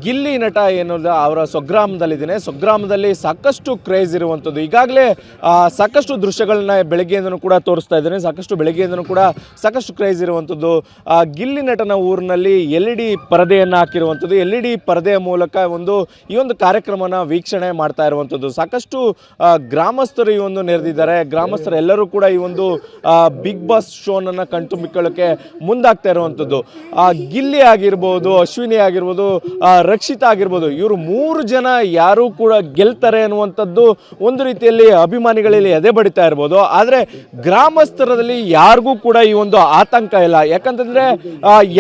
ಗಿಲ್ಲಿ ನಟ ಏನೋದು ಅವರ ಸ್ವಗ್ರಾಮದಲ್ಲಿದ್ದೇನೆ. ಸ್ವಗ್ರಾಮದಲ್ಲಿ ಸಾಕಷ್ಟು ಕ್ರೇಜ್ ಇರುವಂಥದ್ದು. ಈಗಾಗಲೇ ಸಾಕಷ್ಟು ದೃಶ್ಯಗಳನ್ನ ಬೆಳಗ್ಗೆಯಿಂದನೂ ಕೂಡ ತೋರಿಸ್ತಾ ಇದ್ದೇನೆ. ಬೆಳಗ್ಗೆಯಿಂದನೂ ಕೂಡ ಸಾಕಷ್ಟು ಕ್ರೇಜ್ ಇರುವಂಥದ್ದು. ಗಿಲ್ಲಿ ನಟನ ಊರಿನಲ್ಲಿ LED ಪರದೆಯನ್ನು ಹಾಕಿರುವಂಥದ್ದು. LED ಪರದೆಯ ಮೂಲಕ ಈ ಒಂದು ಕಾರ್ಯಕ್ರಮನ ವೀಕ್ಷಣೆ ಮಾಡ್ತಾ ಇರುವಂಥದ್ದು. ಸಾಕಷ್ಟು ಗ್ರಾಮಸ್ಥರು ಈ ಒಂದು ನೆರೆದಿದ್ದಾರೆ. ಗ್ರಾಮಸ್ಥರು ಎಲ್ಲರೂ ಕೂಡ ಈ ಒಂದು ಬಿಗ್ ಬಾಸ್ ಶೋನನ್ನು ಕಣ್ತುಂಬಿಕೊಳ್ಳೋಕ್ಕೆ ಮುಂದಾಗ್ತಾ ಇರುವಂಥದ್ದು. ಗಿಲ್ಲಿ ಆಗಿರ್ಬೋದು, ಅಶ್ವಿನಿ ಆಗಿರ್ಬೋದು, ರಕ್ಷಿತಾ ಆಗಿರ್ಬೋದು, ಇವರು 3 ಜನ ಯಾರು ಕೂಡ ಗೆಲ್ತಾರೆ ಅನ್ನುವಂಥದ್ದು ಒಂದು ರೀತಿಯಲ್ಲಿ ಅಭಿಮಾನಿಗಳಲ್ಲಿ ಎದೆ ಬಡಿತಾ ಇರ್ಬೋದು. ಆದರೆ ಗ್ರಾಮಸ್ಥರದಲ್ಲಿ ಯಾರಿಗೂ ಕೂಡ ಈ ಒಂದು ಆತಂಕ ಇಲ್ಲ. ಯಾಕಂತಂದ್ರೆ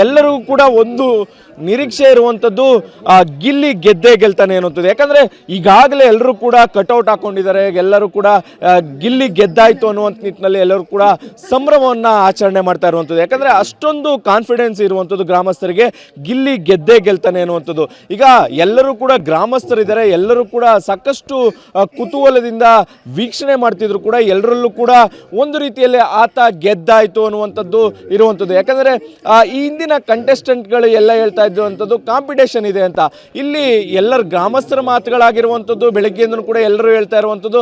ಎಲ್ಲರಿಗೂ ಕೂಡ ಒಂದು ನಿರೀಕ್ಷೆ ಇರುವಂಥದ್ದು ಗಿಲ್ಲಿ ಗೆದ್ದೇ ಗೆಲ್ತಾನೆ ಅನ್ನುವಂಥದ್ದು. ಯಾಕಂದ್ರೆ ಈಗಾಗಲೇ ಎಲ್ಲರೂ ಕೂಡ ಕಟೌಟ್ ಹಾಕೊಂಡಿದ್ದಾರೆ. ಎಲ್ಲರೂ ಕೂಡ ಗಿಲ್ಲಿ ಗೆದ್ದಾಯ್ತು ಅನ್ನುವಂಥ ನಿಟ್ಟಿನಲ್ಲಿ ಎಲ್ಲರೂ ಕೂಡ ಸಂಭ್ರಮವನ್ನ ಆಚರಣೆ ಮಾಡ್ತಾ ಇರುವಂಥದ್ದು. ಯಾಕಂದ್ರೆ ಅಷ್ಟೊಂದು ಕಾನ್ಫಿಡೆನ್ಸ್ ಇರುವಂಥದ್ದು ಗ್ರಾಮಸ್ಥರಿಗೆ ಗಿಲ್ಲಿ ಗೆದ್ದೇ ಗೆಲ್ತಾನೆ ಅನ್ನುವಂಥದ್ದು. ಈಗ ಎಲ್ಲರೂ ಕೂಡ ಗ್ರಾಮಸ್ಥರಿದ್ದಾರೆ. ಎಲ್ಲರೂ ಕೂಡ ಸಾಕಷ್ಟು ಕುತೂಹಲದಿಂದ ವೀಕ್ಷಣೆ ಮಾಡ್ತಿದ್ರು ಕೂಡ ಎಲ್ಲರಲ್ಲೂ ಕೂಡ ಒಂದು ರೀತಿಯಲ್ಲಿ ಆತ ಗೆದ್ದಾಯ್ತು ಅನ್ನುವಂಥದ್ದು ಇರುವಂಥದ್ದು. ಯಾಕಂದ್ರೆ ಈ ಹಿಂದಿನ ಕಂಟೆಸ್ಟೆಂಟ್ಗಳು ಎಲ್ಲ ಹೇಳ್ತಾ ಇದ್ದಂಥದ್ದು ಕಾಂಪಿಟೇಷನ್ ಇದೆ ಅಂತ. ಇಲ್ಲಿ ಎಲ್ಲರ ಗ್ರಾಮಸ್ಥರ ಮಾತುಗಳಾಗಿರುವಂಥದ್ದು, ಬೆಳಗ್ಗೆಯಿಂದ ಕೂಡ ಎಲ್ಲರೂ ಹೇಳ್ತಾ ಇರುವಂಥದ್ದು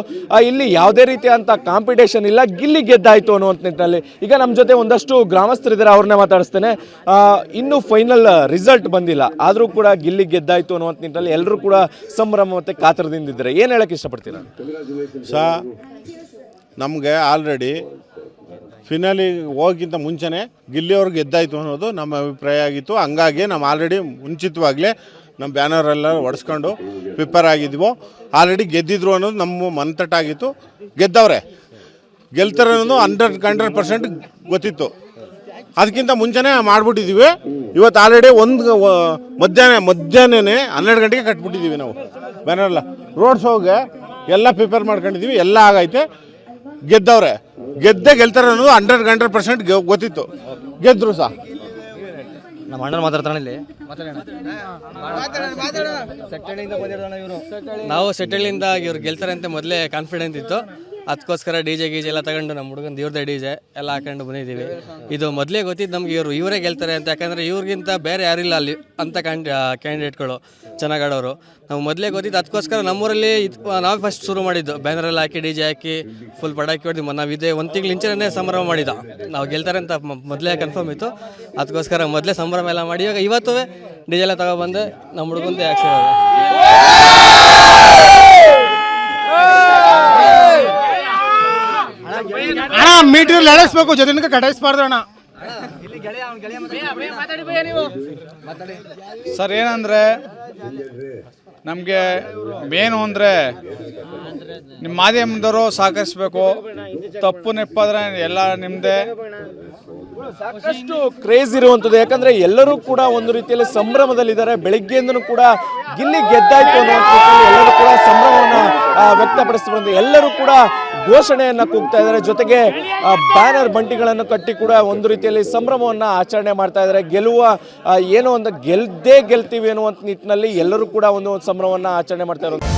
ಇಲ್ಲಿ ಯಾವುದೇ ರೀತಿಯಂತ ಕಾಂಪಿಟೇಷನ್ ಇಲ್ಲ, ಗಿಲ್ಲಿ ಗೆದ್ದಾಯ್ತು ಅನ್ನುವಂಥ ನಿಟ್ಟಿನಲ್ಲಿ. ಈಗ ನಮ್ಮ ಜೊತೆ ಒಂದಷ್ಟು ಗ್ರಾಮಸ್ಥರಿದ್ದಾರೆ, ಅವ್ರನ್ನೇ ಮಾತಾಡಿಸ್ತೇನೆ. ಇನ್ನೂ ಫೈನಲ್ ರಿಸಲ್ಟ್ ಬಂದಿಲ್ಲ, ಆದರೂ ಕೂಡ ಗಿಲ್ಲಿ ಗೆದ್ದಾಯ್ತು ಅನ್ನುವಂಥ ನಿಟ್ಟಿನಲ್ಲಿ ಎಲ್ಲರೂ ಕೂಡ ಸಂಭ್ರಮ ಮತ್ತು ಕಾತರದಿಂದಿದ್ದಾರೆ. ಏನು ಹೇಳಕ್ಕೆ ಇಷ್ಟಪಡ್ತೀರಾ? ನಮಗೆ ಆಲ್ರೆಡಿ ಫಿನಾಲಿ ಹೋಗಿಂತ ಮುಂಚೆನೇ ಗಿಲ್ಲಿಯವ್ರಿಗೆ ಗೆದ್ದಾಯಿತು ಅನ್ನೋದು ನಮ್ಮ ಅಭಿಪ್ರಾಯ ಆಗಿತ್ತು. ಹಂಗಾಗಿ ನಾವು ಆಲ್ರೆಡಿ ಮುಂಚಿತವಾಗಲೇ ನಮ್ಮ ಬ್ಯಾನರೆಲ್ಲ ಹೊಡೆಸ್ಕೊಂಡು ಪ್ರಿಪೇರ್ ಆಗಿದ್ವು. ಆಲ್ರೆಡಿ ಗೆದ್ದಿದ್ರು ಅನ್ನೋದು ನಮ್ಮ ಮನತಟ್ಟಾಗಿತ್ತು. ಗೆದ್ದವ್ರೆ, ಗೆಲ್ತಾರೆ ಅನ್ನೋದು 100% ಗೊತ್ತಿತ್ತು. ಅದಕ್ಕಿಂತ ಮುಂಚೆನೇ ಮಾಡಿಬಿಟ್ಟಿದ್ದೀವಿ. ಇವತ್ತು ಆಲ್ರೆಡಿ ಮಧ್ಯಾಹ್ನನೇ 12 ಗಂಟೆಗೆ ಕಟ್ಬಿಟ್ಟಿದ್ದೀವಿ ನಾವು ಬ್ಯಾನರೆಲ್ಲ. ರೋಡ್ ಶೋಗೆ ಎಲ್ಲ ಪ್ರಿಪೇರ್ ಮಾಡ್ಕೊಂಡಿದ್ದೀವಿ, ಎಲ್ಲ ಆಗೈತೆ. ಗೆದ್ದವ್ರೆ, ಗೆಲ್ತಾರೆ ಅನ್ನೋದು 100% ಗೊತ್ತಿತ್ತು. ಗೆದ್ರು ಸಹ ನಮ್ಮ ಅಣ್ಣ ಮಾತಾಡ್ತಾನೆ ಇಲ್ಲಿ. ನಾವು ಸೆಟಲಿಂದ ಇವ್ರು ಗೆಲ್ತಾರೆ ಅಂತ ಮೊದಲೇ ಕಾನ್ಫಿಡೆನ್ಸ್ ಇತ್ತು. ಅದಕ್ಕೋಸ್ಕರ DJ ಗೀಜೆ ಎಲ್ಲ ತಗೊಂಡು ನಮ್ಮ ಹುಡುಗನ ಇವ್ರದ್ದೇ DJ ಎಲ್ಲ ಹಾಕೊಂಡು ಬಂದಿದ್ದೀವಿ. ಇದು ಮೊದಲೇ ಗೊತ್ತಿದ್ದು ನಮ್ಗೆ ಇವರೇ ಗೆಲ್ತಾರೆ ಅಂತ. ಯಾಕಂದರೆ ಇವ್ರಿಗಿಂತ ಬೇರೆ ಯಾರಿಲ್ಲ ಅಲ್ಲಿ ಅಂತ ಕ್ಯಾಂಡಿಡೇಟ್ಗಳು ಚೆನ್ನಾಗಿ ಆಡೋರು. ನಾವು ಮೊದಲೇ ಗೊತ್ತಿದ್ದು. ಅದಕ್ಕೋಸ್ಕರ ನಮ್ಮೂರಲ್ಲಿ ನಾವೇ ಫಸ್ಟ್ ಶುರು ಮಾಡಿದ್ದು. ಬ್ಯಾನರೆಲ್ಲ ಹಾಕಿ DJ ಹಾಕಿ ಫುಲ್ ಪಟಾಕಿ ಹೊಡೆದು ನಾವು ಇದೇ 1 ತಿಂಗಳು ಇಂಚನೇ ಸಂಭ್ರಮ ಮಾಡಿದ್ದು. ನಾವು ಗೆಲ್ತಾರೆ ಅಂತ ಮೊದಲೇ ಕನ್ಫರ್ಮ್ ಇತ್ತು. ಅದಕ್ಕೋಸ್ಕರ ಮೊದಲೇ ಸಂಭ್ರಮ ಎಲ್ಲ ಮಾಡಿ ಇವಾಗ ಇವತ್ತು DJ ಎಲ್ಲ ತಗೊಬಂದು ನಮ್ಮ ಹುಡುಗಂತೆ ಆ್ಯಕ್ಷನ್ ಅಣ್ಣ ಮೀಟರ್ ಲಡಿಸ್ಬೇಕು, ಜೊತೆ ಕಟಾಯಿಸ್ಬಾರ್ದು ಅಣ್ಣ. ಸರ್ ಏನಂದ್ರೆ ನಮಗೆ ಮೇನು ಅಂದರೆ ನಿಮ್ಮ ಮಾಧ್ಯಮದವರು ಸಹಕರಿಸಬೇಕು. ತಪ್ಪು ನೆಪ್ಪಾದ್ರೆ ಎಲ್ಲ ನಿಮ್ಮದೇ. ಸಾಕಷ್ಟು ಕ್ರೇಜ್ ಇರುವಂಥದ್ದು. ಯಾಕಂದ್ರೆ ಎಲ್ಲರೂ ಕೂಡ ಒಂದು ರೀತಿಯಲ್ಲಿ ಸಂಭ್ರಮದಲ್ಲಿದ್ದಾರೆ. ಬೆಳಗ್ಗೆಯಿಂದನೂ ಕೂಡ ಗಿಲ್ಲಿ ಗೆದ್ದಾಯ್ತು ಅನ್ನುವಂಥ ಎಲ್ಲರೂ ಕೂಡ ಸಂಭ್ರಮವನ್ನು ವ್ಯಕ್ತಪಡಿಸ್ತಾರೆ. ಎಲ್ಲರೂ ಕೂಡ ಘೋಷಣೆಯನ್ನು ಕೂಗ್ತಾ ಇದ್ದಾರೆ. ಜೊತೆಗೆ ಬ್ಯಾನರ್ ಬಂಟಿಗಳನ್ನು ಕಟ್ಟಿ ಕೂಡ ಒಂದು ರೀತಿಯಲ್ಲಿ ಸಂಭ್ರಮವನ್ನು ಆಚರಣೆ ಮಾಡ್ತಾ ಇದ್ದಾರೆ. ಗೆಲ್ತೀವಿ ಅನ್ನುವಂಥ ನಿಟ್ಟಿನಲ್ಲಿ ಎಲ್ಲರೂ ಕೂಡ ಒಂದು ಸಂಭ್ರಮವನ್ನು ಆಚರಣೆ ಮಾಡ್ತಾ ಇರೋದು.